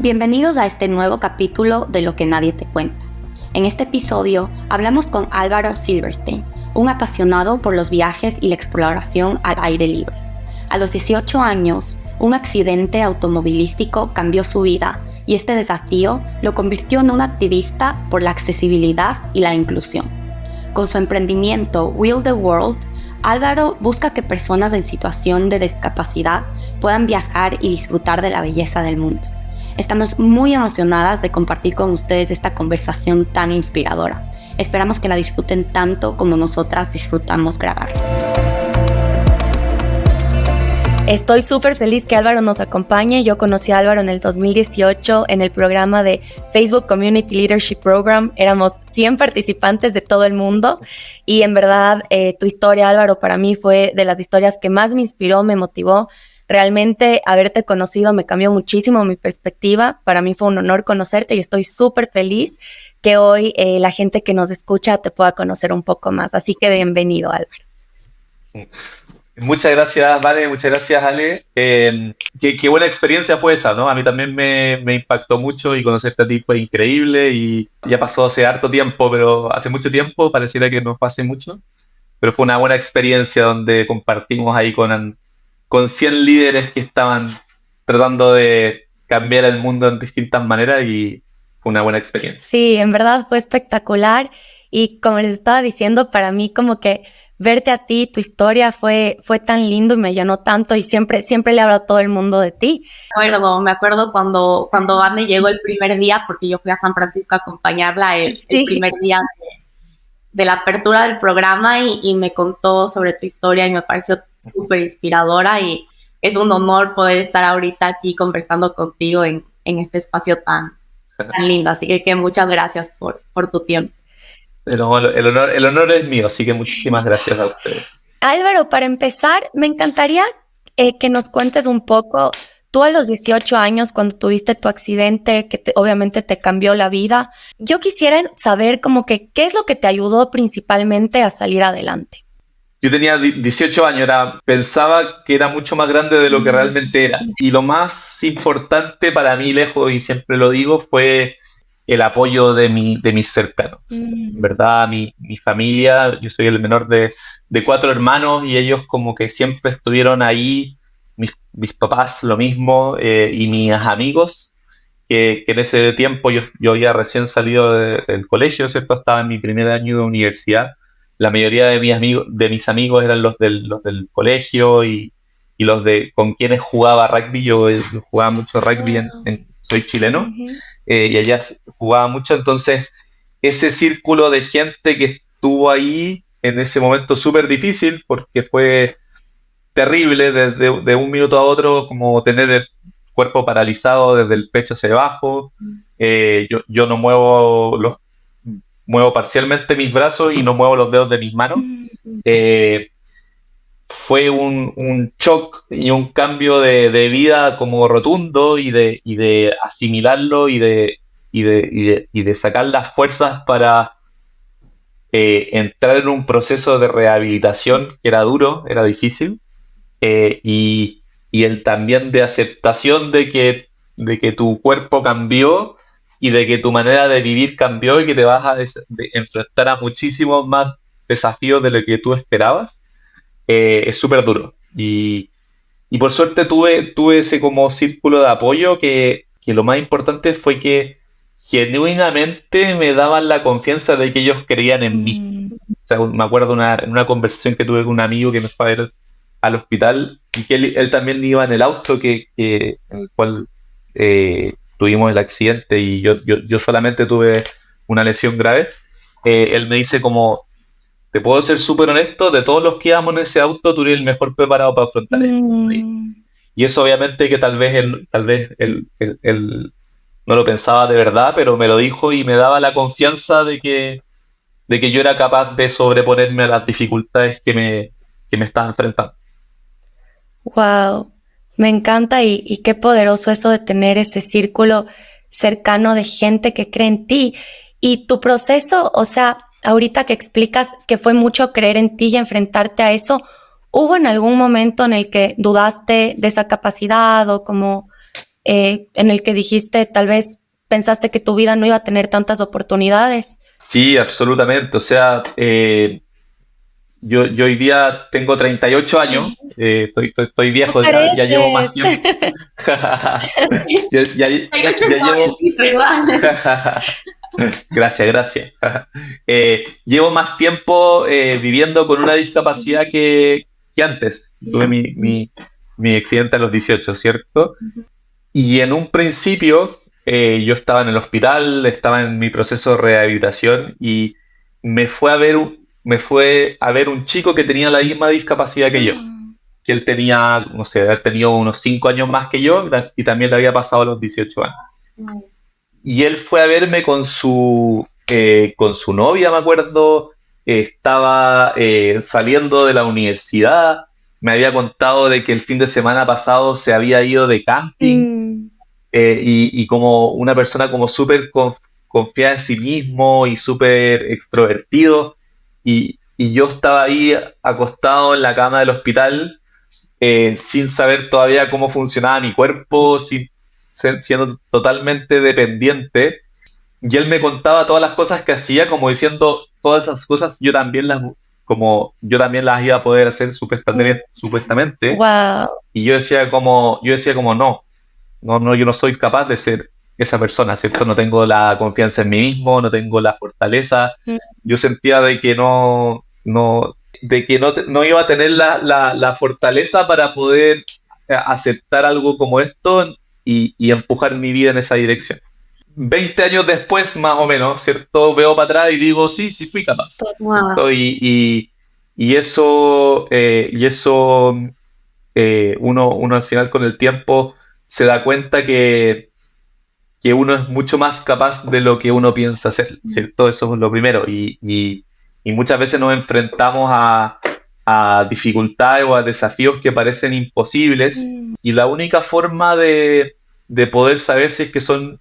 Bienvenidos a este nuevo capítulo de Lo que nadie te cuenta. En este episodio hablamos con Álvaro Silverstein, un apasionado por los viajes y la exploración al aire libre. A los 18 años, un accidente automovilístico cambió su vida y este desafío lo convirtió en un activista por la accesibilidad y la inclusión. Con su emprendimiento Wheel the World, Álvaro busca que personas en situación de discapacidad puedan viajar y disfrutar de la belleza del mundo. Estamos muy emocionadas de compartir con ustedes esta conversación tan inspiradora. Esperamos que la disfruten tanto como nosotras disfrutamos grabar. Estoy súper feliz que Álvaro nos acompañe. Yo conocí a Álvaro en el 2018 en el programa de Facebook Community Leadership Program. Éramos 100 participantes de todo el mundo y en verdad tu historia, Álvaro, para mí fue de las historias que más me inspiró, me motivó. Realmente haberte conocido me cambió muchísimo mi perspectiva. Para mí fue un honor conocerte y estoy súper feliz que hoy la gente que nos escucha te pueda conocer un poco más. Así que bienvenido, Álvaro. Muchas gracias, Vale. Muchas gracias, Ale. Qué buena experiencia fue esa, ¿no? A mí también me impactó mucho y conocerte a ti fue increíble y ya pasó hace harto tiempo, pero hace mucho tiempo, pareciera que no pase mucho, pero fue una buena experiencia donde compartimos ahí con 100 líderes que estaban tratando de cambiar el mundo en distintas maneras y fue una buena experiencia. Sí, en verdad fue espectacular y como les estaba diciendo, para mí como que verte a ti, tu historia fue tan lindo y me llenó tanto y siempre le hablo a todo el mundo de ti. Me acuerdo cuando Anne llegó el primer día, porque yo fui a San Francisco a acompañarla el primer día de la apertura del programa y me contó sobre tu historia y me pareció súper inspiradora y es un honor poder estar ahorita aquí conversando contigo en este espacio tan lindo. Así que muchas gracias por tu tiempo. Pero el honor es mío, así que muchísimas gracias a ustedes. Álvaro, para empezar, me encantaría que nos cuentes un poco. Tú a los 18 años, cuando tuviste tu accidente, que obviamente te cambió la vida, yo quisiera saber como que qué es lo que te ayudó principalmente a salir adelante. Yo tenía 18 años, pensaba que era mucho más grande de lo que realmente era. Y lo más importante para mí, lejos, y siempre lo digo, fue el apoyo de mis cercanos. En verdad, mi familia, yo soy el menor de 4 hermanos y ellos como que siempre estuvieron ahí. Mis papás lo mismo, y mis amigos, que en ese tiempo yo había recién salido del colegio, ¿cierto? Estaba en mi primer año de universidad. La mayoría de mis amigos eran los del colegio y los con quienes jugaba rugby. Yo jugaba mucho rugby, soy chileno, y allá jugaba mucho. Entonces, ese círculo de gente que estuvo ahí en ese momento súper difícil, porque fue terrible de un minuto a otro, como tener el cuerpo paralizado desde el pecho hacia abajo. Yo no muevo parcialmente mis brazos y no muevo los dedos de mis manos. Fue un shock y un cambio de vida como rotundo y de asimilarlo y de sacar las fuerzas para entrar en un proceso de rehabilitación que era duro, era difícil. Y el también de aceptación de que tu cuerpo cambió y de que tu manera de vivir cambió y que te vas a enfrentar a muchísimos más desafíos de lo que tú esperabas, es súper duro. Y por suerte tuve ese como círculo de apoyo que lo más importante fue que genuinamente me daban la confianza de que ellos creían en mí. O sea, me acuerdo en una conversación que tuve con un amigo que me fue a ver al hospital y que él también iba en el auto en el cual tuvimos el accidente y yo solamente tuve una lesión grave. Él me dice como, te puedo ser súper honesto, de todos los que íbamos en ese auto, tú eres el mejor preparado para afrontar esto. Y eso obviamente que tal vez él no lo pensaba de verdad, pero me lo dijo y me daba la confianza de que yo era capaz de sobreponerme a las dificultades que me estaban enfrentando. Wow, me encanta y qué poderoso eso de tener ese círculo cercano de gente que cree en ti. Y tu proceso, o sea, ahorita que explicas que fue mucho creer en ti y enfrentarte a eso, ¿hubo en algún momento en el que dudaste de esa capacidad o como en el que dijiste, tal vez pensaste que tu vida no iba a tener tantas oportunidades. Sí, absolutamente. O sea, yo hoy día tengo 38 años, estoy No viejo ya llevo más pareces. tiempo. Ya llevo. Gracias. Llevo más tiempo viviendo con una discapacidad que antes. Tuve mi accidente a los 18, ¿cierto? Y en un principio yo estaba en el hospital, estaba en mi proceso de rehabilitación y me fue a ver un chico que tenía la misma discapacidad que yo. Que él tenía, no sé, haber tenido unos 5 años más que yo y también le había pasado los 18 años. Y él fue a verme con su novia, me acuerdo. Estaba saliendo de la universidad. Me había contado de que el fin de semana pasado se había ido de camping. Y como una persona como súper confiada en sí mismo y súper extrovertido. Y yo estaba ahí acostado en la cama del hospital sin saber todavía cómo funcionaba mi cuerpo, siendo totalmente dependiente. Y él me contaba todas las cosas que hacía, como diciendo, todas esas cosas como yo también las iba a poder hacer supuestamente. Wow. Y yo decía como no, yo no soy capaz de ser esa persona, ¿cierto? No tengo la confianza en mí mismo, no tengo la fortaleza. Yo sentía de que no iba a tener la fortaleza para poder aceptar algo como esto y empujar mi vida en esa dirección. 20 años después, más o menos, ¿cierto? Veo para atrás y digo, sí fui capaz. Wow. Y eso uno al final con el tiempo se da cuenta que uno es mucho más capaz de lo que uno piensa hacer, ¿cierto? Eso es lo primero. Y muchas veces nos enfrentamos a dificultades o a desafíos que parecen imposibles y la única forma de poder saber si es que son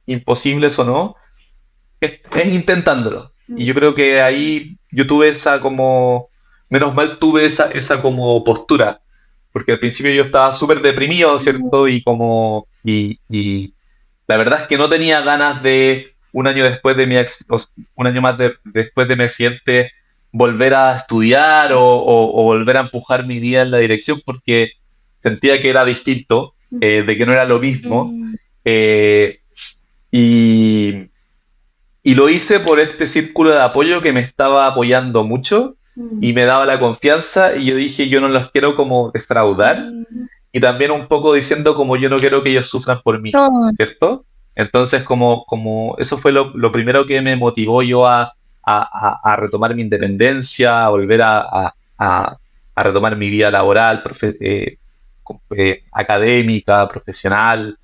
imposibles o no es intentándolo. Y yo creo que ahí yo tuve menos mal tuve esa como postura, porque al principio yo estaba súper deprimido, ¿cierto? Y la verdad es que no tenía ganas de un año después de un año más después de mi accidente volver a estudiar o volver a empujar mi vida en la dirección porque sentía que era distinto, de que no era lo mismo. Eh, y, y lo hice por este círculo de apoyo que me estaba apoyando mucho y me daba la confianza y yo dije, yo no los quiero como defraudar y también un poco diciendo como yo no quiero que ellos sufran por mí, ¿cierto? Entonces como eso fue lo primero que me motivó yo a retomar mi independencia, a volver a retomar mi vida laboral, académica, profesional.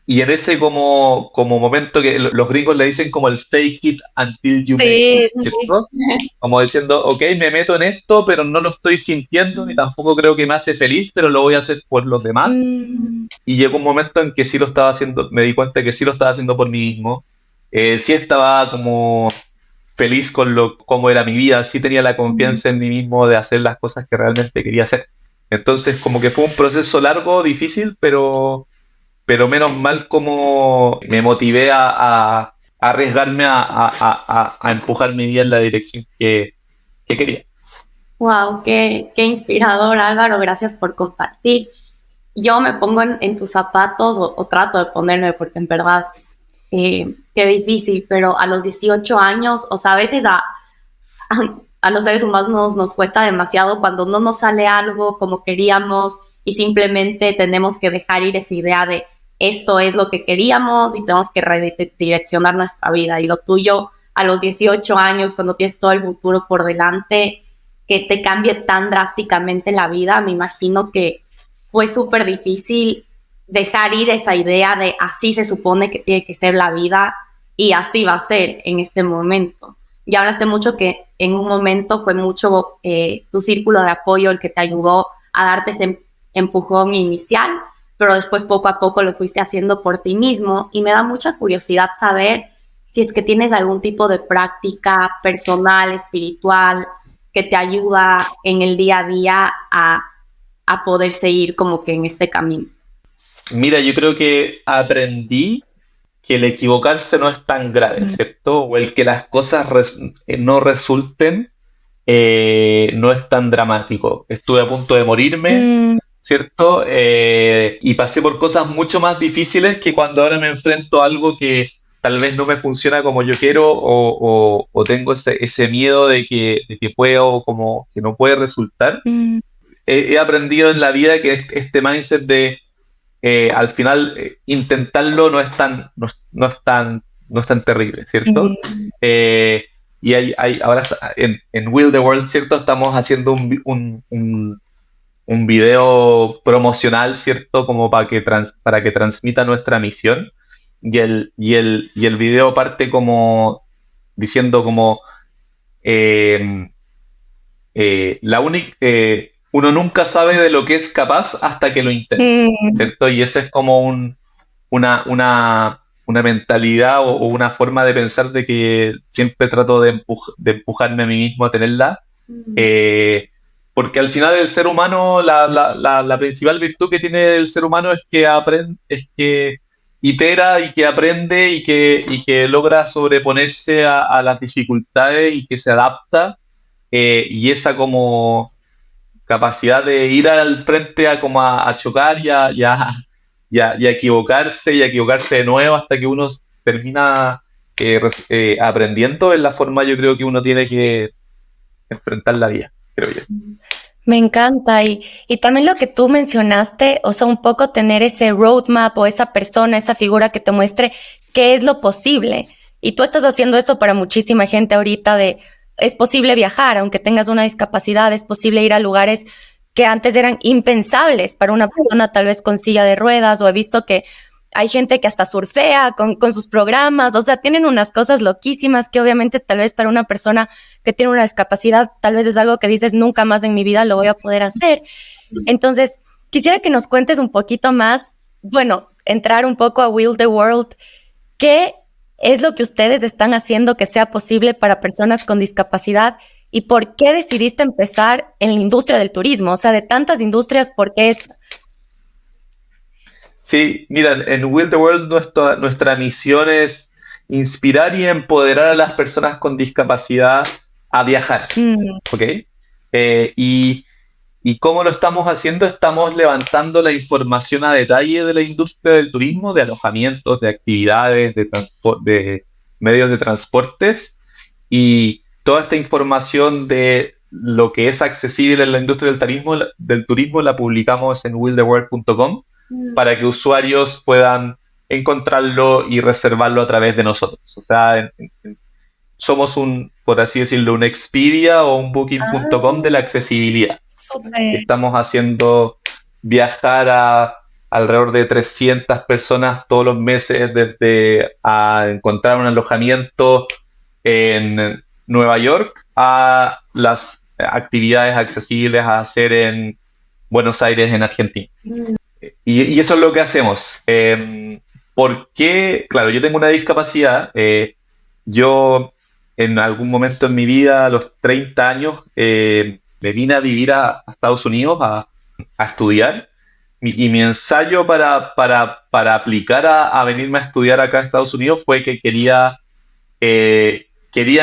Y en ese como momento que los gringos le dicen como el fake it until you make it, ¿cierto? Como diciendo, ok, me meto en esto, pero no lo estoy sintiendo ni tampoco creo que me hace feliz, pero lo voy a hacer por los demás. Y llegó un momento en que sí lo estaba haciendo, me di cuenta que sí lo estaba haciendo por mí mismo. Sí estaba como feliz con cómo era mi vida, sí tenía la confianza en mí mismo de hacer las cosas que realmente quería hacer. Entonces como que fue un proceso largo, difícil, pero menos mal como me motivé a arriesgarme a empujar mi vida en la dirección que quería. Wow, qué inspirador, Álvaro. Gracias por compartir. Yo me pongo en tus zapatos o trato de ponerme porque en verdad qué difícil, pero a los 18 años, o sea, a veces a los seres humanos nos cuesta demasiado cuando no nos sale algo como queríamos y simplemente tenemos que dejar ir esa idea de esto es lo que queríamos y tenemos que redireccionar nuestra vida. Y lo tuyo a los 18 años, cuando tienes todo el futuro por delante, que te cambie tan drásticamente la vida, me imagino que fue súper difícil dejar ir esa idea de así se supone que tiene que ser la vida y así va a ser en este momento. Y hablaste mucho que en un momento fue mucho tu círculo de apoyo el que te ayudó a darte ese empujón inicial, pero después poco a poco lo fuiste haciendo por ti mismo y me da mucha curiosidad saber si es que tienes algún tipo de práctica personal, espiritual, que te ayuda en el día a día a poder seguir como que en este camino. Mira, yo creo que aprendí que el equivocarse no es tan grave, ¿cierto? O el que las cosas no resulten no es tan dramático. Estuve a punto de morirme, Mm, ¿cierto? Y pasé por cosas mucho más difíciles que cuando ahora me enfrento a algo que tal vez no me funciona como yo quiero o tengo ese miedo de que puedo, como que no puede resultar. mm, He aprendido en la vida que este mindset de al final intentarlo no es tan terrible, ¿cierto? mm, Eh, y ahora en Will the World, ¿cierto? Estamos haciendo un video promocional, ¿cierto? Como para que transmita nuestra misión. Y el video parte como diciendo como eh, uno nunca sabe de lo que es capaz hasta que lo intenta, mm, ¿cierto? Y ese es como una mentalidad o una forma de pensar de que siempre trato de empujarme a mí mismo a tenerla. eh, Porque al final el ser humano, la principal virtud que tiene el ser humano es que aprende, es que itera y que aprende y que logra sobreponerse a las dificultades y que se adapta. Y esa como capacidad de ir al frente a chocar y a equivocarse y a equivocarse de nuevo hasta que uno termina aprendiendo es la forma yo creo que uno tiene que enfrentar la vida, creo yo. me encanta. Y también lo que tú mencionaste, o sea, un poco tener ese roadmap o esa persona, esa figura que te muestre qué es lo posible. Y tú estás haciendo eso para muchísima gente ahorita es posible viajar, aunque tengas una discapacidad, es posible ir a lugares que antes eran impensables para una persona tal vez con silla de ruedas, o he visto que hay gente que hasta surfea con sus programas, o sea, tienen unas cosas loquísimas que obviamente tal vez para una persona que tiene una discapacidad, tal vez es algo que dices nunca más en mi vida lo voy a poder hacer. Entonces, quisiera que nos cuentes un poquito más, bueno, entrar un poco a Will the World. ¿Qué es lo que ustedes están haciendo que sea posible para personas con discapacidad y por qué decidiste empezar en la industria del turismo? O sea, de tantas industrias, ¿por qué es? Sí, mira, en Will the World nuestra misión es inspirar y empoderar a las personas con discapacidad a viajar, Mm, ¿ok? Y cómo lo estamos haciendo, estamos levantando la información a detalle de la industria del turismo, de alojamientos, de actividades, de medios de transportes, y toda esta información de lo que es accesible en la industria del turismo la publicamos en willtheworld.com para que usuarios puedan encontrarlo y reservarlo a través de nosotros. O sea, somos por así decirlo, un Expedia o un Booking.com de la ah, accesibilidad. súper. Estamos haciendo viajar a alrededor de 300 personas todos los meses desde a encontrar un alojamiento en Nueva York a las actividades accesibles a hacer en Buenos Aires, en Argentina. Y eso es lo que hacemos. Porque, claro, yo tengo una discapacidad. Yo en algún momento en mi vida, a los 30 años, me vine a vivir a Estados Unidos a estudiar. Y mi ensayo para aplicar a venirme a estudiar acá a Estados Unidos fue que quería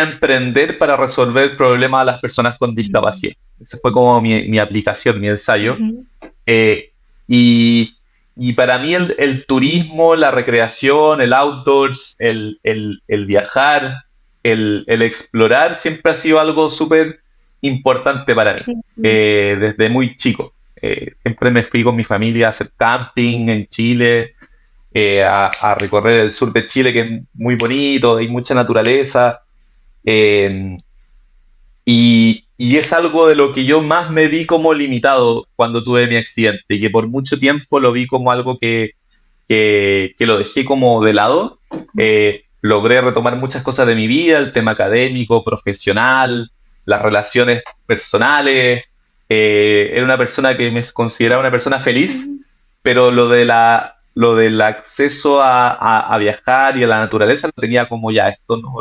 emprender para resolver el problema de las personas con discapacidad. Esa fue como mi aplicación, mi ensayo. Ujú. Eh, y, y para mí el turismo, la recreación, el outdoors, el viajar, el explorar siempre ha sido algo súper importante para mí, Ujú. desde muy chico. Siempre me fui con mi familia a hacer camping en Chile, a recorrer el sur de Chile, que es muy bonito, hay mucha naturaleza. eh, y es algo de lo que yo más me vi como limitado cuando tuve mi accidente, y que por mucho tiempo lo vi como algo que lo dejé como de lado. Logré retomar muchas cosas de mi vida, el tema académico, profesional, las relaciones personales. Era una persona que me consideraba una persona feliz, pero lo del acceso a viajar y a la naturaleza lo tenía como ya, esto no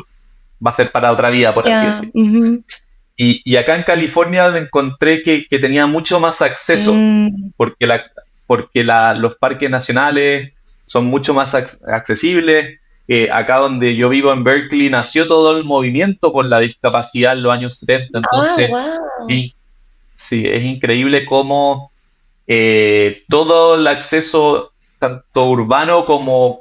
va a ser para otra vida, por así Ya. decirlo. Ujú. Y acá en California encontré que tenía mucho más acceso, Mm, porque porque los parques nacionales son mucho más accesibles. Acá donde yo vivo en Berkeley nació todo el movimiento por la discapacidad en los años 70, entonces Wow. sí, es increíble cómo todo el acceso, tanto urbano como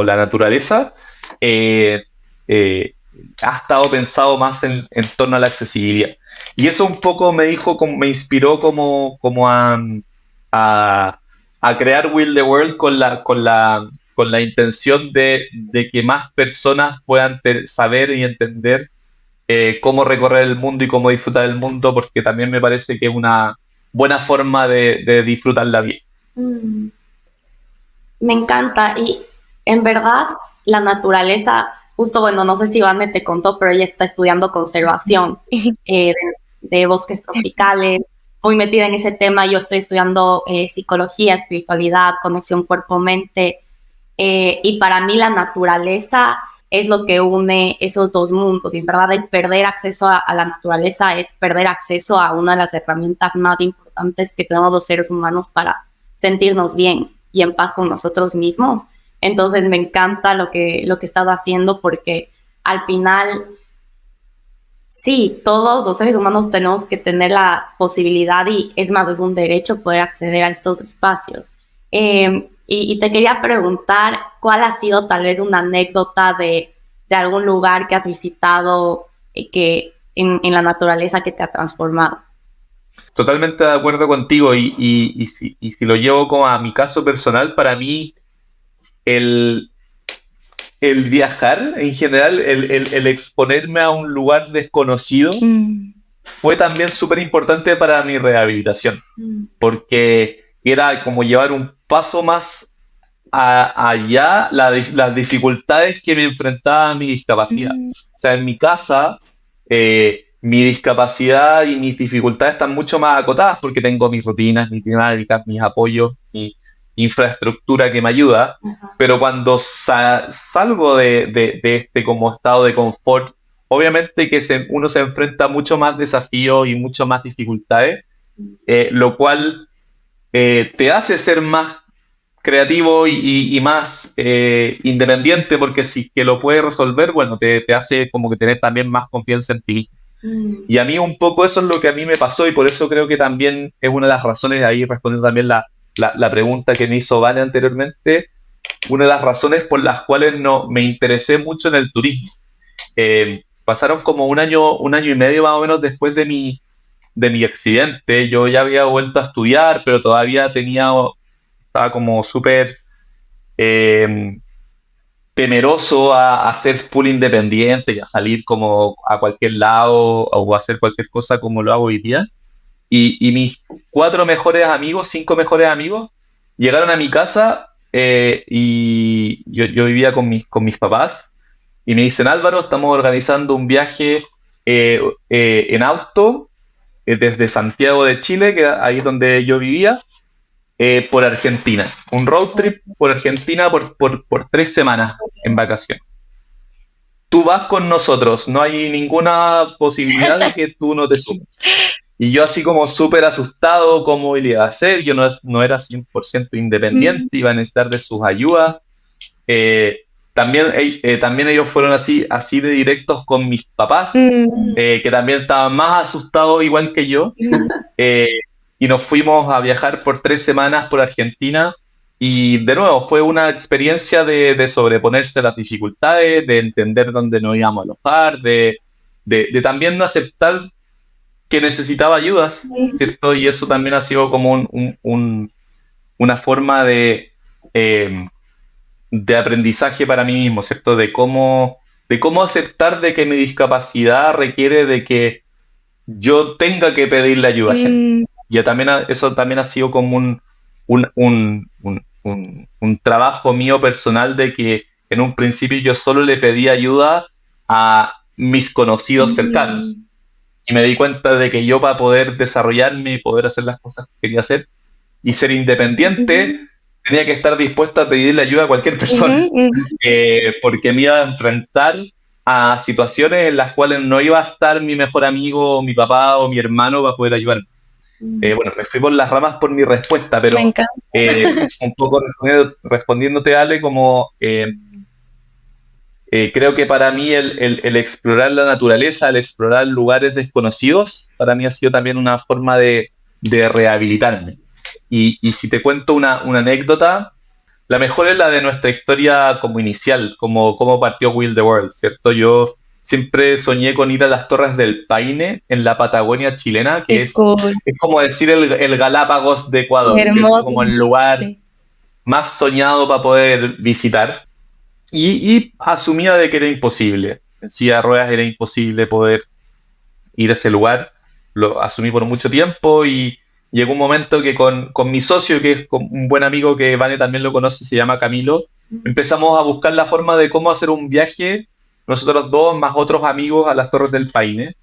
la naturaleza, eh, eh, ha estado pensado más en torno a la accesibilidad. Y eso un poco me inspiró como a crear Will the World con la intención de que más personas puedan saber y entender cómo recorrer el mundo y cómo disfrutar el mundo, porque también me parece que es una buena forma de disfrutar la vida. Me encanta y en verdad la naturaleza, justo bueno, no sé si Vane te contó, pero ella está estudiando conservación de bosques tropicales, muy metida en ese tema. Yo estoy estudiando psicología, espiritualidad, conexión cuerpo-mente, y para mí la naturaleza es lo que une esos dos mundos. Y en verdad el perder acceso a la naturaleza es perder acceso a una de las herramientas más importantes que tenemos los seres humanos para sentirnos bien y en paz con nosotros mismos. Entonces me encanta lo que estás haciendo, porque al final, sí, todos los seres humanos tenemos que tener la posibilidad, y es más, es un derecho poder acceder a estos espacios. Y te quería preguntar, ¿cuál ha sido tal vez una anécdota de algún lugar que has visitado que en la naturaleza que te ha transformado? Totalmente de acuerdo contigo y si lo llevo como a mi caso personal, para mí el, el viajar en general, el exponerme a un lugar desconocido fue también súper importante para mi rehabilitación, porque era como llevar un paso más allá las dificultades que me enfrentaba a mi discapacidad. O sea, en mi casa, mi discapacidad y mis dificultades están mucho más acotadas porque tengo mis rutinas, mis dinámicas, mis apoyos, mi infraestructura que me ayuda. Pero cuando salgo de este como estado de confort, obviamente que uno se enfrenta a mucho más desafíos y mucho más dificultades, lo cual te hace ser más creativo y más independiente, porque si que lo puedes resolver, bueno, te hace como que tener también más confianza en ti. Y a mí un poco eso es lo que a mí me pasó, y por eso creo que también es una de las razones, ahí respondiendo también la pregunta que me hizo Vane anteriormente, una de las razones por las cuales no me interesé mucho en el turismo. Pasaron como un año y medio más o menos después de mi accidente. Yo ya había vuelto a estudiar, pero todavía estaba como súper temeroso a ser full independiente y a salir como a cualquier lado o a hacer cualquier cosa como lo hago hoy día. Y mis 5 mejores amigos llegaron a mi casa, y yo vivía con mis papás, y me dicen: Álvaro, estamos organizando un viaje en auto desde Santiago de Chile, que ahí es donde yo vivía, por Argentina. Un road trip por Argentina por 3 semanas en vacaciones. Tú vas con nosotros, no hay ninguna posibilidad de que tú no te sumes. Y yo así como súper asustado, ¿cómo le iba a hacer? Yo no era 100% independiente, iba a necesitar de sus ayudas. También ellos fueron así de directos con mis papás, que también estaban más asustados igual que yo. Y nos fuimos a viajar por 3 semanas por Argentina. Y de nuevo, fue una experiencia de sobreponerse a las dificultades, de entender dónde nos íbamos a alojar, de también no aceptar que necesitaba ayudas, ¿cierto? Y eso también ha sido como una forma de aprendizaje para mí mismo, ¿cierto? De cómo aceptar de que mi discapacidad requiere de que yo tenga que pedirle ayuda a gente. Y eso también ha sido como un trabajo mío personal, de que en un principio yo solo le pedía ayuda a mis conocidos cercanos. Y me di cuenta de que yo, para poder desarrollarme y poder hacer las cosas que quería hacer y ser independiente, tenía que estar dispuesto a pedirle ayuda a cualquier persona, porque me iba a enfrentar a situaciones en las cuales no iba a estar mi mejor amigo, mi papá o mi hermano para poder ayudarme. Bueno, me fui por las ramas por mi respuesta, pero Me encanta. un poco respondiéndote, Ale, como creo que para mí el explorar la naturaleza, el explorar lugares desconocidos, para mí ha sido también una forma de rehabilitarme. Y si te cuento una anécdota, la mejor es la de nuestra historia como inicial, como partió Will the World, ¿cierto? Yo siempre soñé con ir a las Torres del Paine en la Patagonia chilena, que Qué cool. es como decir el Galápagos de Ecuador, ¿cierto? Hermoso. Como el lugar Sí. más soñado para poder visitar. Y asumía de que era imposible. En silla de ruedas era imposible poder ir a ese lugar. Lo asumí por mucho tiempo y llegó un momento que con mi socio, que es un buen amigo que Vane también lo conoce, se llama Camilo, empezamos a buscar la forma de cómo hacer un viaje, nosotros dos más otros amigos, a las Torres del Paine.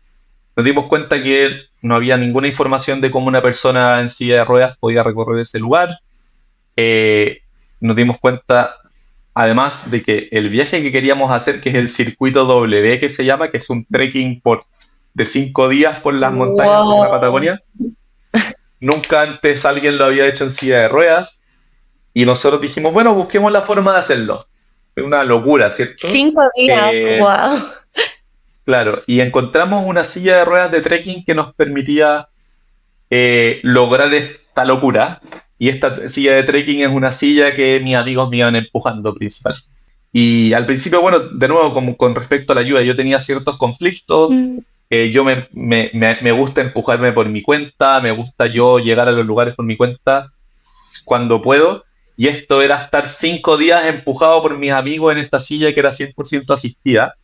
Nos dimos cuenta que no había ninguna información de cómo una persona en silla de ruedas podía recorrer ese lugar. Nos dimos cuenta, además, de que el viaje que queríamos hacer, que es el circuito W, que se llama, que es un trekking de 5 días por las montañas de la Patagonia, nunca antes alguien lo había hecho en silla de ruedas, y nosotros dijimos, bueno, busquemos la forma de hacerlo. Es una locura, ¿cierto? 5 días, wow. Claro, y encontramos una silla de ruedas de trekking que nos permitía lograr esta locura. Y esta silla de trekking es una silla que mis amigos me iban empujando principal. Y al principio, bueno, de nuevo, como con respecto a la ayuda, yo tenía ciertos conflictos. Yo me gusta empujarme por mi cuenta, me gusta yo llegar a los lugares por mi cuenta cuando puedo. Y esto era estar 5 días empujado por mis amigos en esta silla que era 100% asistida.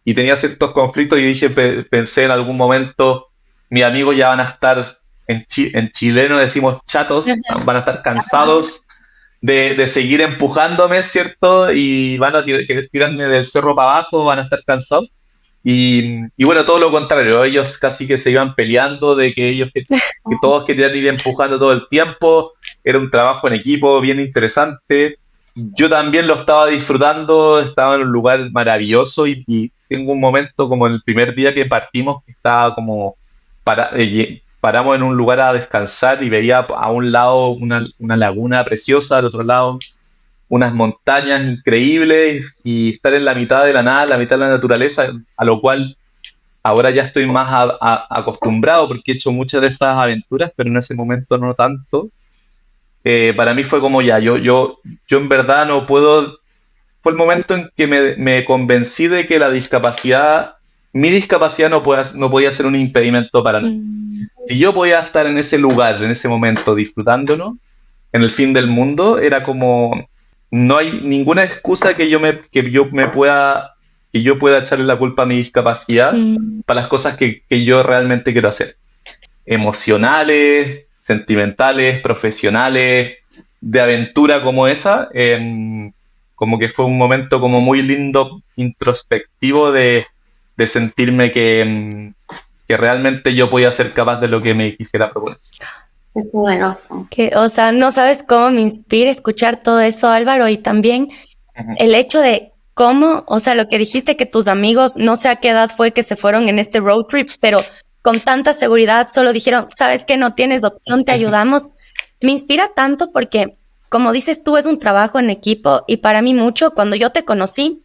Y tenía ciertos conflictos y dije, pensé en algún momento, mis amigos ya van a estar, en chileno decimos chatos, van a estar cansados de seguir empujándome, ¿cierto? Y van a querer tirarme del cerro para abajo, van a estar cansados. Y bueno, todo lo contrario, ellos casi que se iban peleando de que ellos que todos querían ir empujando todo el tiempo. Era un trabajo en equipo bien interesante. Yo también lo estaba disfrutando, estaba en un lugar maravilloso y tengo un momento como en el primer día que partimos, que estaba como paramos en un lugar a descansar y veía a un lado una laguna preciosa, al otro lado unas montañas increíbles y estar en la mitad de la nada, la mitad de la naturaleza, a lo cual ahora ya estoy más acostumbrado porque he hecho muchas de estas aventuras, pero en ese momento no tanto. Para mí fue como ya, yo en verdad no puedo. Fue el momento en que me convencí de que mi discapacidad no podía ser un impedimento para nada. Si yo podía estar en ese lugar, en ese momento, disfrutándolo, en el fin del mundo, era como, no hay ninguna excusa que yo pueda echarle la culpa a mi discapacidad para las cosas que yo realmente quiero hacer. Emocionales, sentimentales, profesionales, de aventura como esa, como que fue un momento como muy lindo, introspectivo de sentirme que realmente yo podía ser capaz de lo que me quisiera proponer. Es buenoso. O sea, no sabes cómo me inspira escuchar todo eso, Álvaro, y también el hecho de cómo, o sea, lo que dijiste que tus amigos, no sé a qué edad fue que se fueron en este road trip, pero con tanta seguridad solo dijeron, ¿sabes qué? No tienes opción, te ayudamos. Me inspira tanto porque, como dices tú, es un trabajo en equipo y para mí mucho, cuando yo te conocí,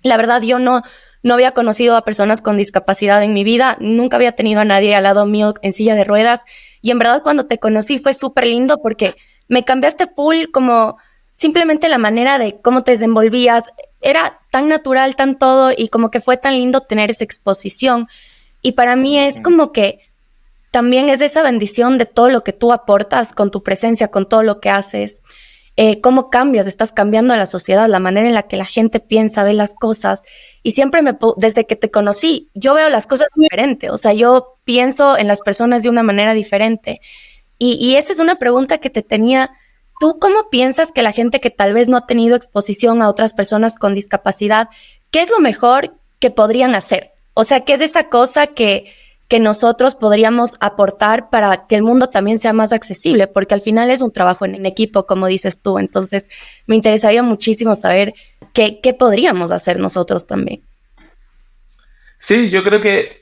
la verdad yo no había conocido a personas con discapacidad en mi vida, nunca había tenido a nadie al lado mío en silla de ruedas y en verdad cuando te conocí fue súper lindo porque me cambiaste full como simplemente la manera de cómo te desenvolvías, era tan natural, tan todo y como que fue tan lindo tener esa exposición y para mí es como que también es esa bendición de todo lo que tú aportas con tu presencia, con todo lo que haces, cómo cambias, estás cambiando a la sociedad, la manera en la que la gente piensa, ve las cosas. Y siempre desde que te conocí, yo veo las cosas diferente. O sea, yo pienso en las personas de una manera diferente. Y esa es una pregunta que te tenía. ¿Tú cómo piensas que la gente que tal vez no ha tenido exposición a otras personas con discapacidad, qué es lo mejor que podrían hacer? O sea, ¿qué es esa cosa que nosotros podríamos aportar para que el mundo también sea más accesible? Porque al final es un trabajo en equipo, como dices tú. Entonces, me interesaría muchísimo saber qué podríamos hacer nosotros también. Sí, yo creo que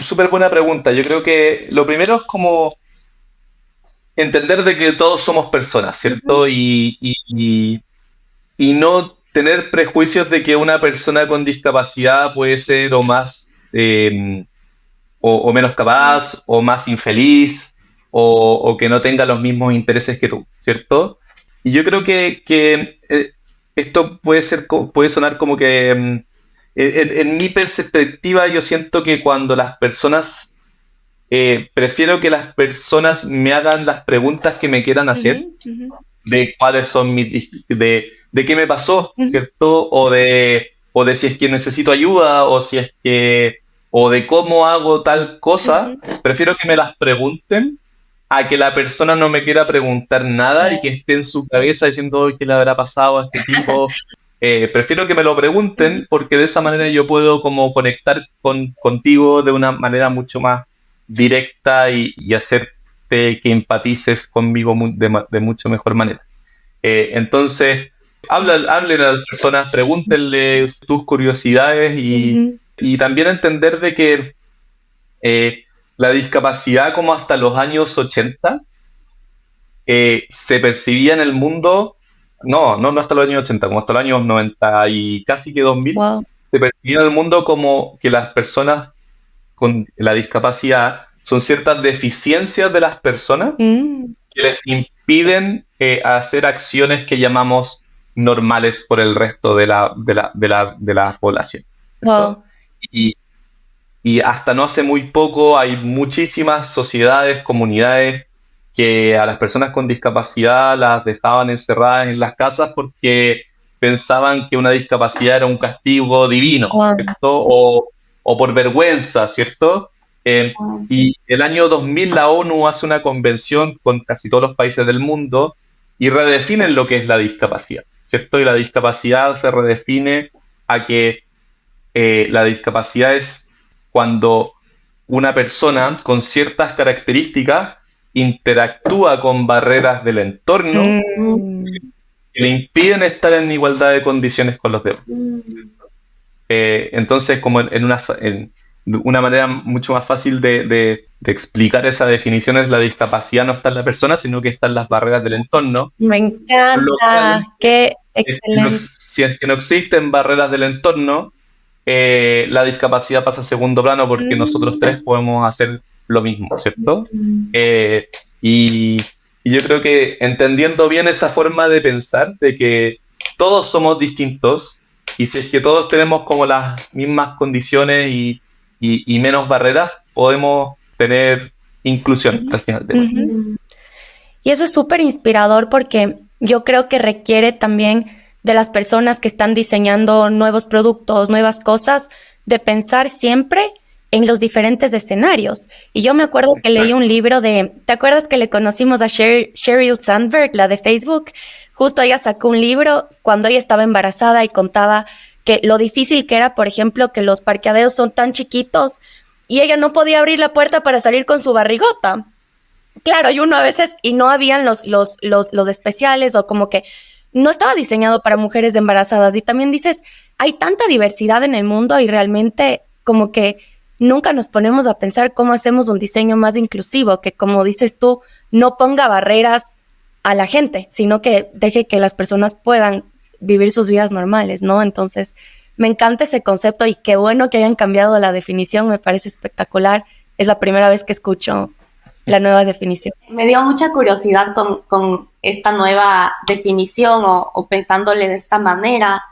súper buena pregunta. Yo creo que lo primero es como entender de que todos somos personas, ¿cierto? Y no tener prejuicios de que una persona con discapacidad puede ser o más o menos capaz o más infeliz o que no tenga los mismos intereses que tú, ¿cierto? Y yo creo que esto puede sonar como que en mi perspectiva yo siento que cuando las personas prefiero que las personas me hagan las preguntas que me quieran hacer de cuáles son de qué me pasó, ¿cierto? O de si es que necesito ayuda, o de cómo hago tal cosa. Prefiero que me las pregunten a que la persona no me quiera preguntar nada y que esté en su cabeza diciendo, "Ay, ¿qué le habrá pasado a este tipo?". Prefiero que me lo pregunten porque de esa manera yo puedo como conectar contigo de una manera mucho más directa y hacerte que empatices conmigo de mucho mejor manera. Entonces, hablen a las personas, pregúntenles tus curiosidades y también entender de que la discapacidad como hasta los años 80 se percibía en el mundo, no hasta los años 80, como hasta los años 90 y casi que 2000, Wow. se percibía en el mundo como que las personas con la discapacidad son ciertas deficiencias de las personas que les impiden hacer acciones que llamamos normales por el resto de la población, ¿cierto? Wow. Y hasta no hace muy poco hay muchísimas sociedades, comunidades que a las personas con discapacidad las dejaban encerradas en las casas porque pensaban que una discapacidad era un castigo divino, Wow. ¿cierto? O por vergüenza, ¿cierto? Y el año 2000 la ONU hace una convención con casi todos los países del mundo y redefinen lo que es la discapacidad, ¿cierto? Y la discapacidad se redefine a que la discapacidad es cuando una persona con ciertas características interactúa con barreras del entorno que le impiden estar en igualdad de condiciones con los demás. Entonces, como en una manera mucho más fácil de explicar esa definición es la discapacidad no está en la persona, sino que está en las barreras del entorno. Me encanta. Qué excelente. Si es que no existen barreras del entorno, la discapacidad pasa a segundo plano porque nosotros tres podemos hacer lo mismo, ¿cierto? Y yo creo que entendiendo bien esa forma de pensar, de que todos somos distintos, y si es que todos tenemos como las mismas condiciones y menos barreras, podemos tener inclusión al final de cuentas. Y eso es súper inspirador porque yo creo que requiere también de las personas que están diseñando nuevos productos, nuevas cosas, de pensar siempre en los diferentes escenarios. Y yo me acuerdo que leí un libro ¿te acuerdas que le conocimos a Sheryl Sandberg, la de Facebook? Justo ella sacó un libro cuando ella estaba embarazada y contaba que lo difícil que era, por ejemplo, que los parqueaderos son tan chiquitos y ella no podía abrir la puerta para salir con su barrigota. Claro, y uno a veces, y no habían los especiales o como que no estaba diseñado para mujeres embarazadas. Y también dices, hay tanta diversidad en el mundo y realmente como que nunca nos ponemos a pensar cómo hacemos un diseño más inclusivo, que como dices tú, no ponga barreras a la gente, sino que deje que las personas puedan vivir sus vidas normales, ¿no? Entonces, me encanta ese concepto y qué bueno que hayan cambiado la definición, me parece espectacular. Es la primera vez que escucho la nueva definición. Me dio mucha curiosidad con esta nueva definición o pensándole de esta manera.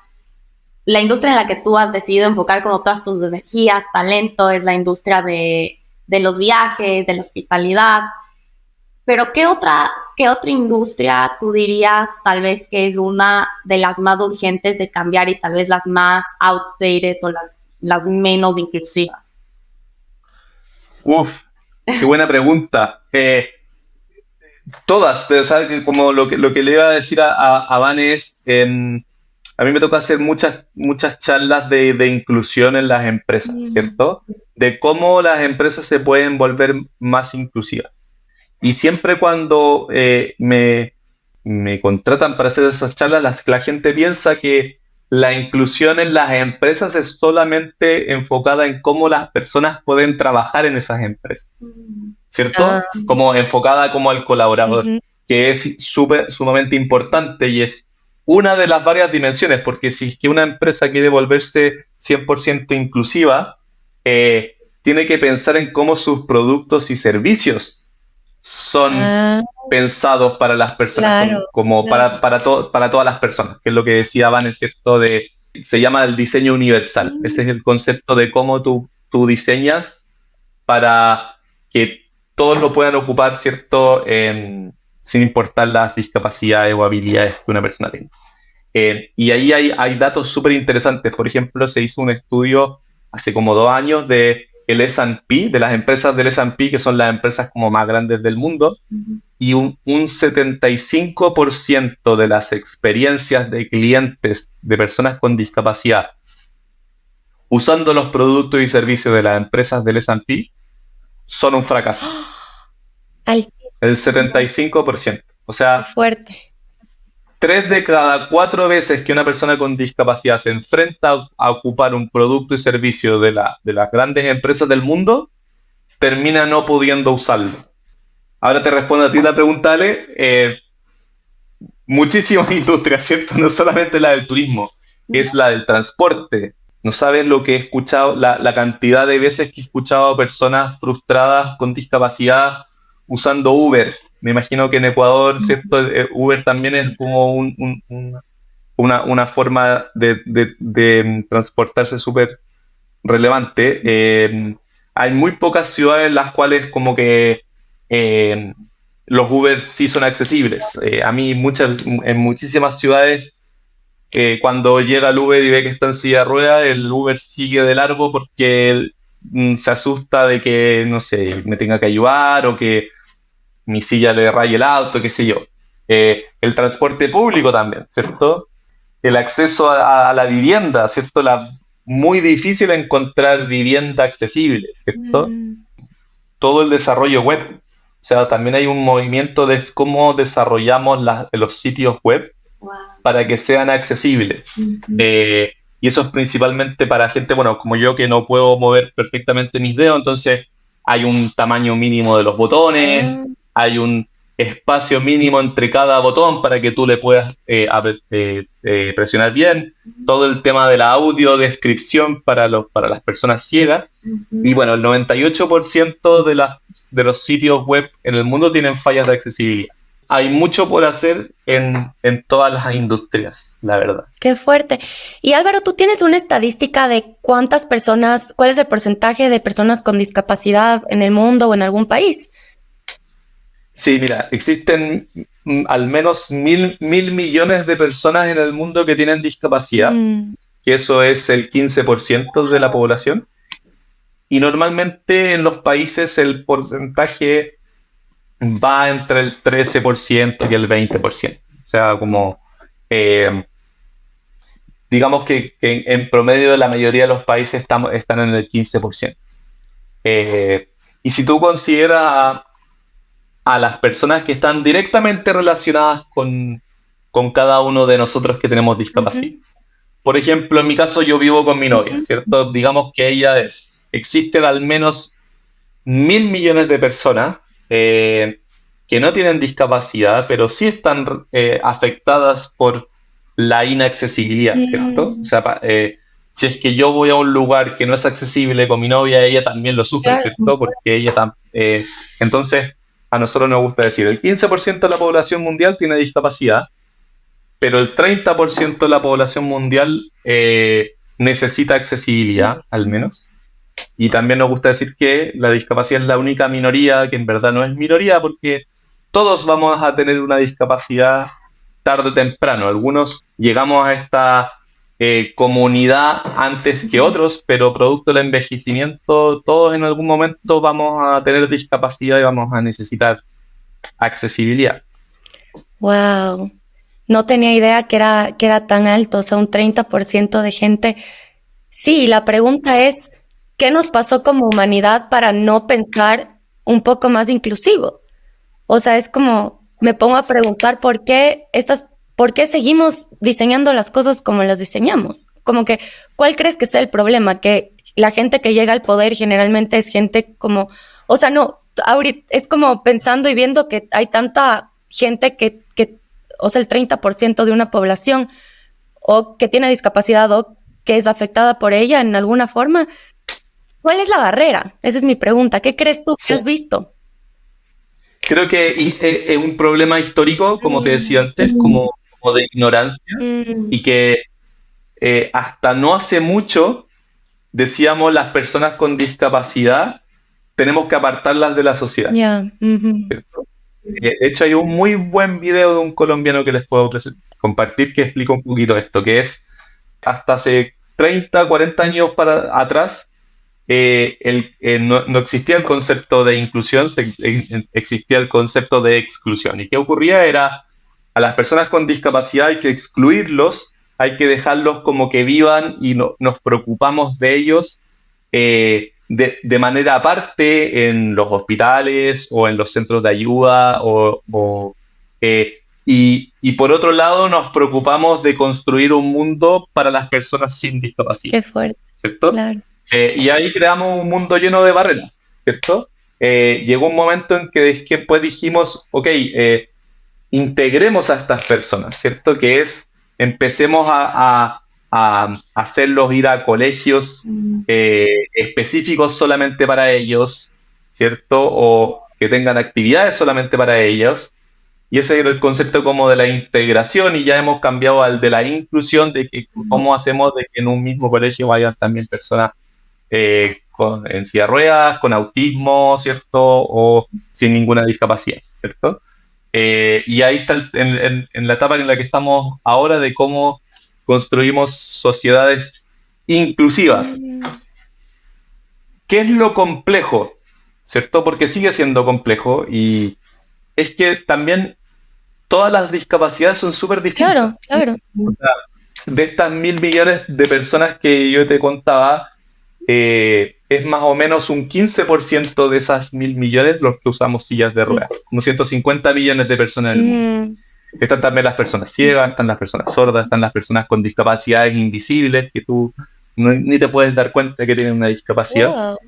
La industria en la que tú has decidido enfocar como todas tus energías, talento, es la industria de los viajes, de la hospitalidad. Pero ¿qué otra industria tú dirías tal vez que es una de las más urgentes de cambiar y tal vez las más outdated o las menos inclusivas? Uf, qué buena pregunta. Todas, ¿sabes? Como lo que le iba a decir a Van es, a mí me toca hacer muchas charlas de inclusión en las empresas, ¿cierto? De cómo las empresas se pueden volver más inclusivas. Y siempre cuando me contratan para hacer esas charlas, la gente piensa que la inclusión en las empresas es solamente enfocada en cómo las personas pueden trabajar en esas empresas. ¿cierto? Como enfocada como al colaborador, que es sumamente importante y es una de las varias dimensiones, porque si es que una empresa quiere volverse 100% inclusiva, tiene que pensar en cómo sus productos y servicios son pensados para las personas, para todas las personas, que es lo que decía Van, ¿cierto? Se llama el diseño universal. Ese es el concepto de cómo tú diseñas para que todos lo puedan ocupar, ¿cierto? Sin importar las discapacidades o habilidades que una persona tenga. Y ahí hay datos súper interesantes. Por ejemplo, se hizo un estudio hace como 2 años de el S&P, de las empresas del S&P, que son las empresas como más grandes del mundo, y un 75% de las experiencias de clientes de personas con discapacidad usando los productos y servicios de las empresas del S&P son un fracaso. El 75%. O sea, qué fuerte. 3 de cada 4 veces que una persona con discapacidad se enfrenta a ocupar un producto y servicio de las grandes empresas del mundo, termina no pudiendo usarlo. Ahora te respondo a ti la pregunta, Ale. Muchísimas industrias, ¿cierto? No solamente la del turismo, es la del transporte. No sabes lo que he escuchado, la cantidad de veces que he escuchado a personas frustradas con discapacidad usando Uber. Me imagino que en Ecuador, ¿cierto? Uber también es como una forma de transportarse súper relevante. Hay muy pocas ciudades en las cuales como que los Uber sí son accesibles. A mí en muchísimas ciudades, cuando llega el Uber y ve que está en silla de ruedas, el Uber sigue de largo porque se asusta de que, no sé, me tenga que ayudar o que mi silla le raye el auto, qué sé yo. El transporte público también, ¿cierto? El acceso a la vivienda, ¿cierto? Muy difícil encontrar vivienda accesible, ¿cierto? Todo el desarrollo web. O sea, también hay un movimiento de cómo desarrollamos los sitios web para que sean accesibles. Y eso es principalmente para gente, bueno, como yo, que no puedo mover perfectamente mis dedos, entonces hay un tamaño mínimo de los botones, hay un espacio mínimo entre cada botón para que tú le puedas presionar bien, todo el tema de la audiodescripción para las personas ciegas, y bueno, el 98% de los sitios web en el mundo tienen fallas de accesibilidad. Hay mucho por hacer en todas las industrias, la verdad. Qué fuerte. Y Álvaro, ¿tú tienes una estadística de cuál es el porcentaje de personas con discapacidad en el mundo o en algún país? Sí, mira, existen al menos 1.000 millones de personas en el mundo que tienen discapacidad, que eso es el 15% de la población. Y normalmente en los países el porcentaje va entre el 13% y el 20%. O sea, como digamos que en promedio la mayoría de los países están en el 15%. Y si tú consideras a las personas que están directamente relacionadas con cada uno de nosotros que tenemos discapacidad. Por ejemplo, en mi caso yo vivo con mi novia, ¿cierto? Digamos que existen al menos 1.000 millones de personas que no tienen discapacidad, pero sí están afectadas por la inaccesibilidad, ¿cierto? O sea, si es que yo voy a un lugar que no es accesible con mi novia, ella también lo sufre, ¿cierto? Porque ella entonces, a nosotros nos gusta decir, el 15% de la población mundial tiene discapacidad, pero el 30% de la población mundial necesita accesibilidad, al menos. Y también nos gusta decir que la discapacidad es la única minoría, que en verdad no es minoría, porque todos vamos a tener una discapacidad tarde o temprano. Algunos llegamos a esta comunidad antes que otros, pero producto del envejecimiento, todos en algún momento vamos a tener discapacidad y vamos a necesitar accesibilidad. Wow, no tenía idea que era tan alto, o sea, un 30% de gente. Sí, la pregunta es, ¿qué nos pasó como humanidad para no pensar un poco más inclusivo? O sea, es como, me pongo a preguntar ¿por qué seguimos diseñando las cosas como las diseñamos? Como que, ¿cuál crees que sea el problema? Que la gente que llega al poder generalmente es gente como, o sea, no, ahorita es como pensando y viendo que hay tanta gente que o sea, el 30% de una población o que tiene discapacidad o que es afectada por ella en alguna forma. ¿Cuál es la barrera? Esa es mi pregunta. ¿Qué crees tú que has visto? Creo que es un problema histórico, como te decía antes, como de ignorancia, y que hasta no hace mucho decíamos las personas con discapacidad tenemos que apartarlas de la sociedad. Yeah. De hecho, hay un muy buen video de un colombiano que les puedo compartir que explica un poquito esto, que es hasta hace 30, 40 años para atrás, no existía el concepto de inclusión, existía el concepto de exclusión. ¿Y qué ocurría? Era a las personas con discapacidad hay que excluirlos, hay que dejarlos como que vivan y nos preocupamos de ellos de manera aparte en los hospitales o en los centros de ayuda y por otro lado nos preocupamos de construir un mundo para las personas sin discapacidad. Qué fuerte, ¿cierto? claro. Y ahí creamos un mundo lleno de barreras, ¿cierto? Llegó un momento en que después dijimos, ok, integremos a estas personas, ¿cierto? Que es, empecemos a hacerlos ir a colegios específicos solamente para ellos, ¿cierto? O que tengan actividades solamente para ellos. Y ese era el concepto como de la integración, y ya hemos cambiado al de la inclusión, de que cómo hacemos de que en un mismo colegio vayan también personas en silla de ruedas, con autismo, ¿cierto? O sin ninguna discapacidad, ¿cierto? Y ahí está en la etapa en la que estamos ahora de cómo construimos sociedades inclusivas. ¿Qué es lo complejo? ¿Cierto? Porque sigue siendo complejo y es que también todas las discapacidades son súper distintas. Claro. O sea, de estas 1.000 millones de personas que yo te contaba, es más o menos un 15% de esas 1.000 millones los que usamos sillas de ruedas. Como 150 millones de personas en el mundo. Están también las personas ciegas, están las personas sordas, están las personas con discapacidades invisibles que tú ni te puedes dar cuenta que tienen una discapacidad. Wow.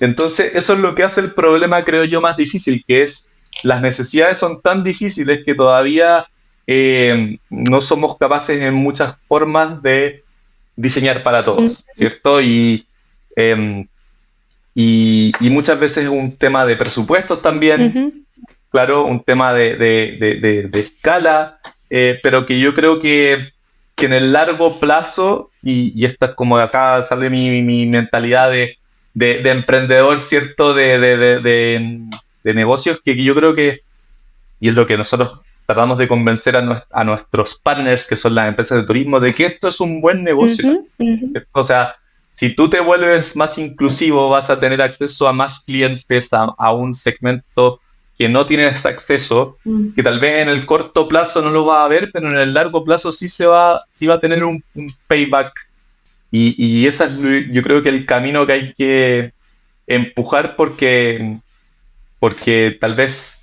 Entonces, eso es lo que hace el problema, creo yo, más difícil, que es las necesidades son tan difíciles que todavía no somos capaces en muchas formas de diseñar para todos, ¿cierto? Y muchas veces es un tema de presupuestos también, claro, un tema de escala, pero que yo creo que en el largo plazo, y esta es como acá sale mi mentalidad de emprendedor, ¿cierto? De negocios, que yo creo que, y es lo que nosotros tratamos de convencer a nuestros partners, que son las empresas de turismo, de que esto es un buen negocio. O sea, si tú te vuelves más inclusivo, vas a tener acceso a más clientes, a un segmento que no tienes acceso, que tal vez en el corto plazo no lo va a ver, pero en el largo plazo sí va a tener un payback. Y ese es, yo creo que el camino que hay que empujar, porque tal vez,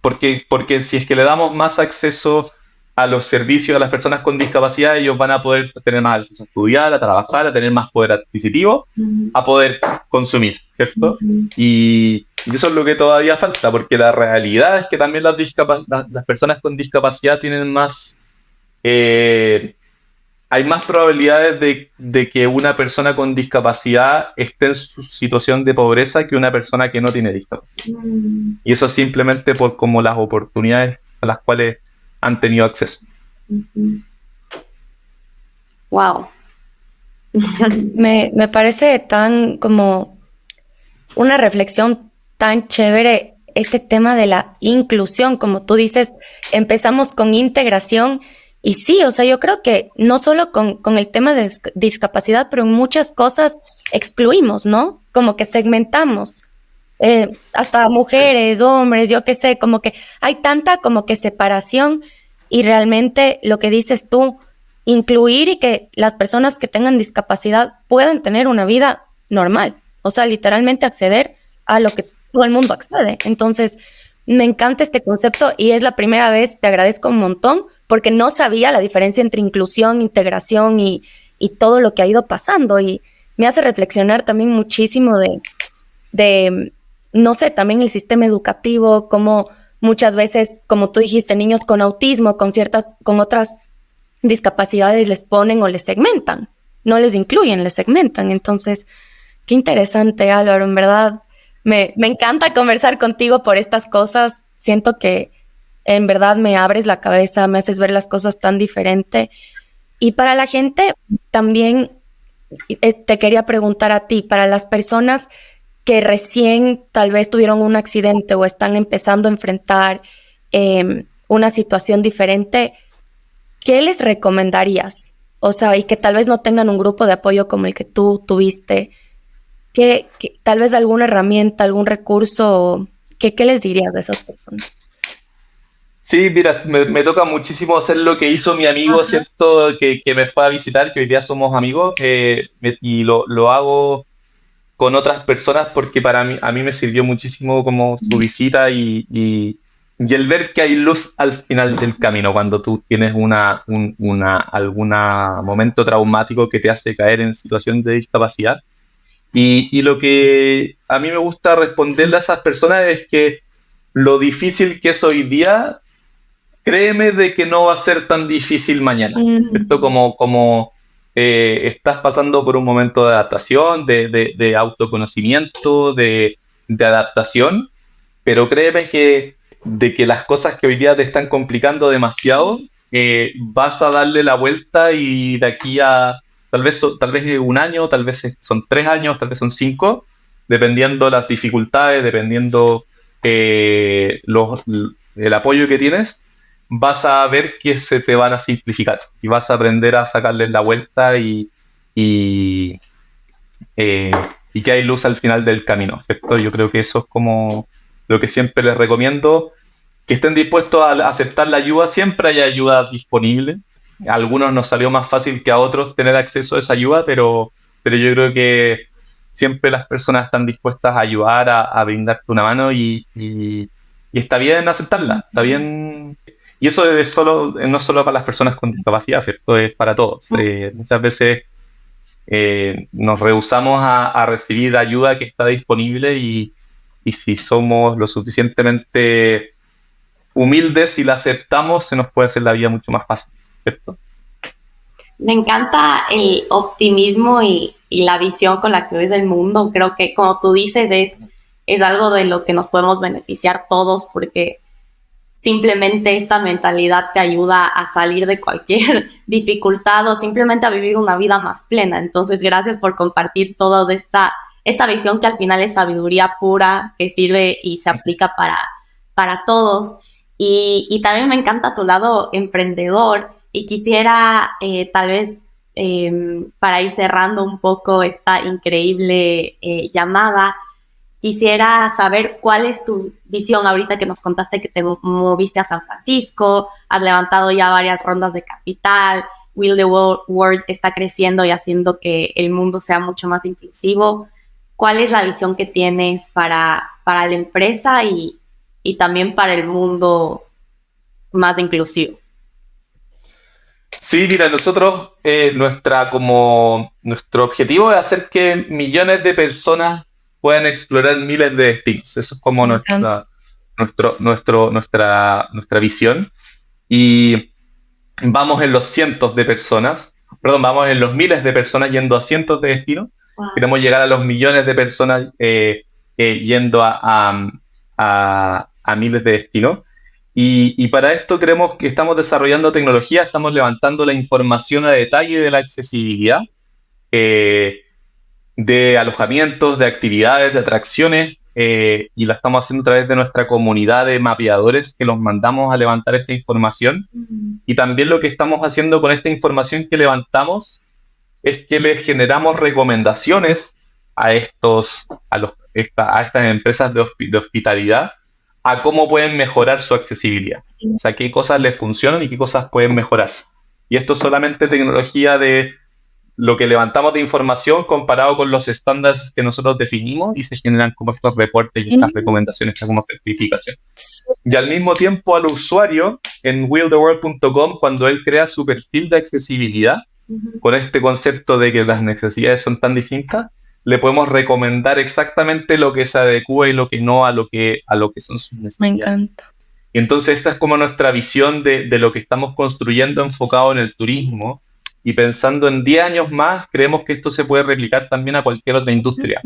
porque si es que le damos más acceso a los servicios a las personas con discapacidad, ellos van a poder tener más acceso a estudiar, a trabajar, a tener más poder adquisitivo, a poder consumir, ¿cierto? Y eso es lo que todavía falta, porque la realidad es que también las personas con discapacidad tienen más... hay más probabilidades de que una persona con discapacidad esté en su situación de pobreza que una persona que no tiene discapacidad. Y eso simplemente por como las oportunidades a las cuales han tenido acceso. Wow. Me parece tan como una reflexión tan chévere este tema de la inclusión. Como tú dices, empezamos con integración. Y sí, o sea, yo creo que no solo con el tema de discapacidad, pero en muchas cosas excluimos, ¿no? Como que segmentamos. Hasta mujeres, hombres, yo qué sé, como que hay tanta como que separación, y realmente lo que dices tú, incluir y que las personas que tengan discapacidad puedan tener una vida normal. O sea, literalmente acceder a lo que todo el mundo accede. Entonces, me encanta este concepto y es la primera vez, te agradezco un montón, porque no sabía la diferencia entre inclusión, integración y todo lo que ha ido pasando, y me hace reflexionar también muchísimo de no sé, también el sistema educativo, como muchas veces, como tú dijiste, niños con autismo, con otras discapacidades les ponen o les segmentan, no les incluyen, les segmentan. Entonces, qué interesante, Álvaro, en verdad. Me encanta conversar contigo por estas cosas. Siento que en verdad me abres la cabeza, me haces ver las cosas tan diferente. Y para la gente también te quería preguntar a ti, para las personas que recién tal vez tuvieron un accidente o están empezando a enfrentar una situación diferente, ¿qué les recomendarías? O sea, y que tal vez no tengan un grupo de apoyo como el que tú tuviste. ¿Qué tal vez alguna herramienta, algún recurso? ¿Qué les dirías de esas personas? Sí, mira, me toca muchísimo hacer lo que hizo mi amigo, ¿cierto? Que me fue a visitar, que hoy día somos amigos, y lo hago con otras personas porque a mí me sirvió muchísimo como su visita y el ver que hay luz al final del camino cuando tú tienes algún momento traumático que te hace caer en situación de discapacidad. Y lo que a mí me gusta responderle a esas personas es que lo difícil que es hoy día, créeme de que no va a ser tan difícil mañana. ¿Cierto? Como estás pasando por un momento de adaptación, de autoconocimiento, de adaptación, pero créeme de que las cosas que hoy día te están complicando demasiado, vas a darle la vuelta y de aquí a tal vez es un año, tal vez son 3 años, tal vez son 5, dependiendo las dificultades, dependiendo el apoyo que tienes, vas a ver que se te van a simplificar y vas a aprender a sacarles la vuelta y que hay luz al final del camino, ¿cierto? Yo creo que eso es como lo que siempre les recomiendo, que estén dispuestos a aceptar la ayuda. Siempre hay ayuda disponible. A algunos nos salió más fácil que a otros tener acceso a esa ayuda, pero yo creo que siempre las personas están dispuestas a ayudar, a brindarte una mano y está bien aceptarla, está bien. Y eso no es solo para las personas con discapacidad, ¿cierto? Es para todos. Muchas veces nos rehusamos a recibir ayuda que está disponible y si somos lo suficientemente humildes y la aceptamos, se nos puede hacer la vida mucho más fácil, ¿cierto? Me encanta el optimismo y la visión con la que ves el mundo. Creo que, como tú dices, es algo de lo que nos podemos beneficiar todos, porque simplemente esta mentalidad te ayuda a salir de cualquier dificultad o simplemente a vivir una vida más plena. Entonces, gracias por compartir toda esta visión que al final es sabiduría pura, que sirve y se aplica para todos. Y también me encanta tu lado emprendedor y quisiera tal vez para ir cerrando un poco esta increíble llamada, quisiera saber cuál es tu visión ahorita que nos contaste que te moviste a San Francisco, has levantado ya varias rondas de capital, Will the World está creciendo y haciendo que el mundo sea mucho más inclusivo. ¿Cuál es la visión que tienes para la empresa y también para el mundo más inclusivo? Sí, mira, nosotros, nuestro objetivo es hacer que millones de personas puedan explorar miles de destinos. Eso es como nuestra visión. Y vamos en los vamos en los miles de personas yendo a cientos de destinos. Wow. Queremos llegar a los millones de personas yendo a miles de destinos. Y para esto creemos que estamos desarrollando tecnología, estamos levantando la información a detalle de la accesibilidad, de alojamientos, de actividades, de atracciones, y la estamos haciendo a través de nuestra comunidad de mapeadores que los mandamos a levantar esta información. Y también lo que estamos haciendo con esta información que levantamos es que les generamos recomendaciones a estas empresas de hospitalidad a cómo pueden mejorar su accesibilidad. O sea, qué cosas les funcionan y qué cosas pueden mejorar. Y esto es solamente tecnología de lo que levantamos de información comparado con los estándares que nosotros definimos y se generan como estos reportes y estas recomendaciones como certificación. Y al mismo tiempo al usuario en willtheworld.com, cuando él crea su perfil de accesibilidad, con este concepto de que las necesidades son tan distintas, le podemos recomendar exactamente lo que se adecua y lo que no a lo que son sus necesidades. Me encanta. Y entonces esa es como nuestra visión de lo que estamos construyendo enfocado en el turismo. Y pensando en 10 años más, creemos que esto se puede replicar también a cualquier otra industria,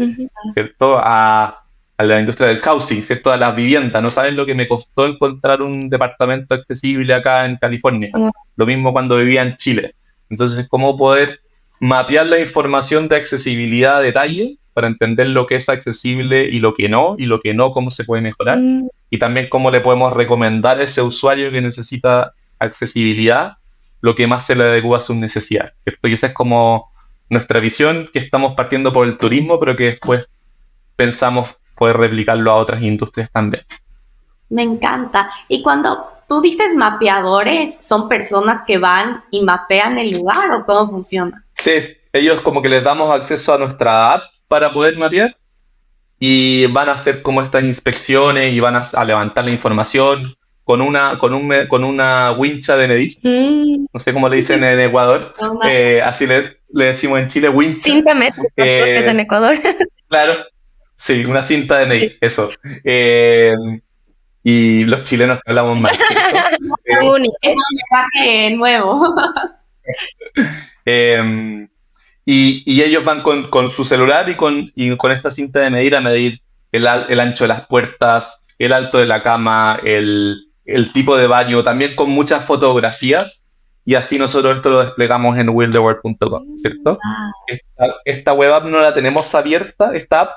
¿cierto? A la industria del housing, ¿cierto? A las viviendas. No saben lo que me costó encontrar un departamento accesible acá en California. Lo mismo cuando vivía en Chile. Entonces, ¿cómo poder mapear la información de accesibilidad a detalle para entender lo que es accesible y lo que no, cómo se puede mejorar? Y también cómo le podemos recomendar a ese usuario que necesita accesibilidad lo que más se le adecua a sus necesidades, ¿cierto? Y esa es como nuestra visión, que estamos partiendo por el turismo, pero que después pensamos poder replicarlo a otras industrias también. Me encanta. Y cuando tú dices mapeadores, ¿son personas que van y mapean el lugar o cómo funciona? Sí, ellos como que les damos acceso a nuestra app para poder mapear y van a hacer como estas inspecciones y van a levantar la información con una wincha de medir. No sé cómo le dicen en Ecuador. Así le decimos en Chile, wincha. Cinta métrica, es en Ecuador. Claro, sí, una cinta de medir, eso. Y los chilenos que hablamos mal. Es un lenguaje nuevo. Y ellos van con su celular y con esta cinta de medir a medir el ancho de las puertas, el alto de la cama, el tipo de baño, también con muchas fotografías, y así nosotros esto lo desplegamos en willtheworld.com, ¿cierto? Esta web app no la tenemos abierta, esta app,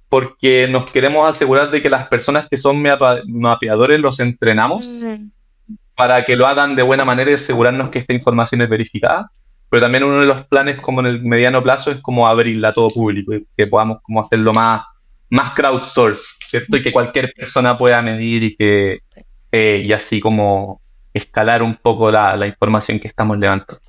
porque nos queremos asegurar de que las personas que son mapeadores los entrenamos para que lo hagan de buena manera y asegurarnos que esta información es verificada. Pero también uno de los planes como en el mediano plazo es como abrirla a todo público y que podamos como hacerlo más crowdsource, ¿cierto? Y que cualquier persona pueda medir y así como escalar un poco la información que estamos levantando.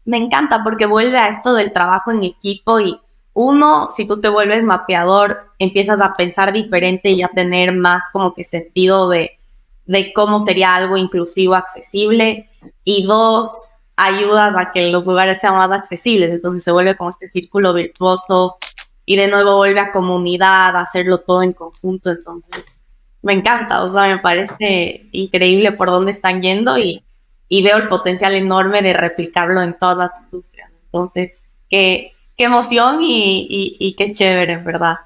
Me encanta porque vuelve a esto del trabajo en equipo y uno, si tú te vuelves mapeador, empiezas a pensar diferente y a tener más como que sentido de cómo sería algo inclusivo, accesible. Y dos, ayudas a que los lugares sean más accesibles. Entonces se vuelve como este círculo virtuoso y de nuevo vuelve a comunidad, a hacerlo todo en conjunto. Entonces me encanta, o sea, me parece increíble por dónde están yendo y veo el potencial enorme de replicarlo en todas las industrias. Entonces, qué emoción y qué chévere, en verdad.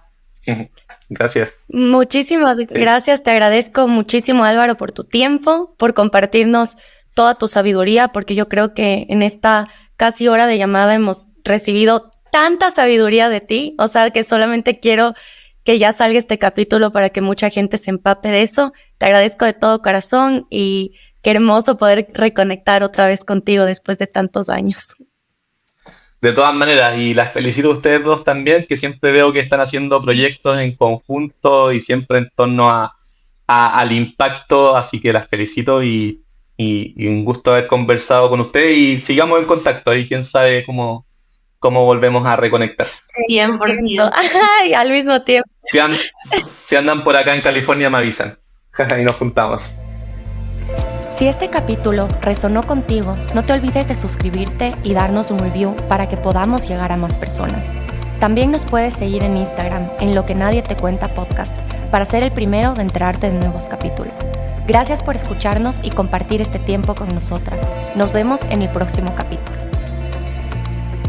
Gracias. Muchísimas gracias, te agradezco muchísimo, Álvaro, por tu tiempo, por compartirnos toda tu sabiduría, porque yo creo que en esta casi hora de llamada hemos recibido tanta sabiduría de ti, o sea, que solamente quiero que ya salga este capítulo para que mucha gente se empape de eso. Te agradezco de todo corazón y qué hermoso poder reconectar otra vez contigo después de tantos años. De todas maneras, y las felicito a ustedes dos también, que siempre veo que están haciendo proyectos en conjunto y siempre en torno al impacto, así que las felicito y un gusto haber conversado con ustedes y sigamos en contacto, ahí quién sabe cómo volvemos a reconectar. 100%. Ay, al mismo tiempo. Si andan por acá en California me avisan y nos juntamos. Si este capítulo resonó contigo, no te olvides de suscribirte y darnos un review para que podamos llegar a más personas. También nos puedes seguir en Instagram, en Lo que Nadie Te Cuenta Podcast, para ser el primero de enterarte de nuevos capítulos. Gracias por escucharnos y compartir este tiempo con nosotras. Nos vemos en el próximo capítulo.